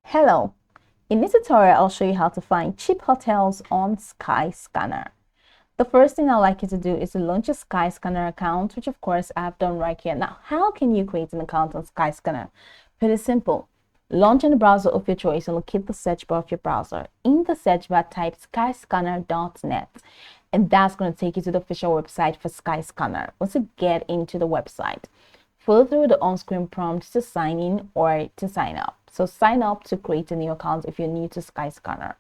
Hello, in this tutorial I'll show you how to find cheap hotels on Skyscanner. The first thing I'd like you to do is to launch a Skyscanner account, which of course I've done right here. Now, how can you create an account on Skyscanner? Pretty simple. Launch in the browser of your choice and locate the search bar of your browser. In the search bar, type skyscanner.net, and that's going to take you to the official website for Skyscanner. Once you get into the website, follow through the on-screen prompt to sign in or to sign up. So sign up to create a new account if you're new to Skyscanner.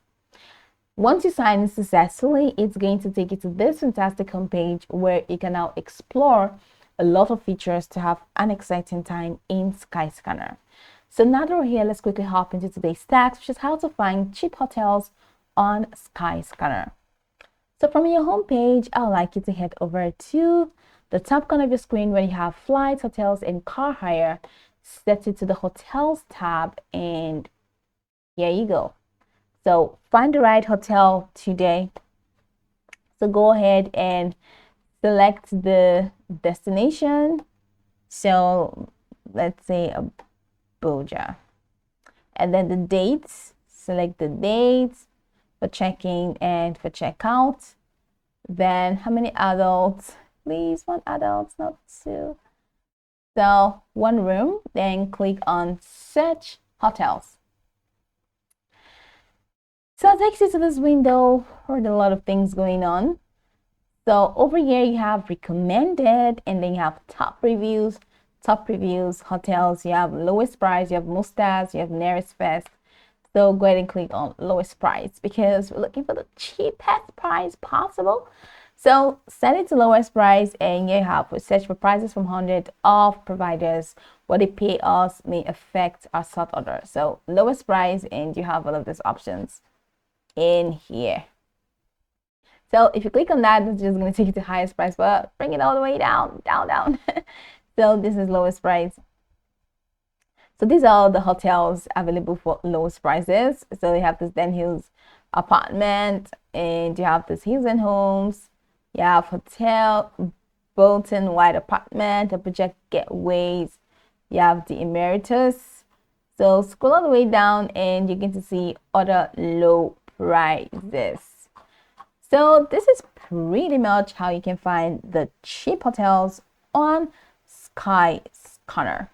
Once you sign in successfully, it's going to take you to this fantastic homepage where you can now explore a lot of features to have an exciting time in Skyscanner. So now that we're here, let's quickly hop into today's task, which is how to find cheap hotels on Skyscanner. So from your homepage, I'd like you to head over to the top corner of your screen where you have flights, hotels, and car hire. Set it to the hotels tab, and here you go. So find the right hotel today. So go ahead and select the destination. So let's say Abuja, and then the dates. Select the dates for check-in and for checkout. Then how many adults? Please, one adult, not two. So one room, then click on search hotels. So it takes you to this window with a lot of things going on. So over here you have recommended, and then you have top reviews, hotels. You have lowest price, you have most stars, you have nearest best. So go ahead and click on lowest price because we're looking for the cheapest price possible. So set it to lowest price, and you have to search for prices from 100 of providers. What they pay us may affect our sort order. So lowest price, and you have all of these options in here. So if you click on that, it's just going to take you to highest price, but bring it all the way down. So this is lowest price. So these are the hotels available for lowest prices. So you have this Den Hills apartment, and you have this Hills and Homes. You have Hotel Bolton White apartment, a project Gateways. You have the Emeritus. So scroll all the way down, and you're going to see other low prices. So this is pretty much how you can find the cheap hotels on Skyscanner.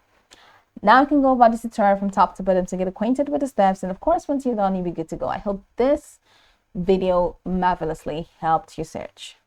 Now you can go about this tutorial from top to bottom to get acquainted with the steps, and of course once you're done, you'll be good to go. I hope this video marvelously helped you search.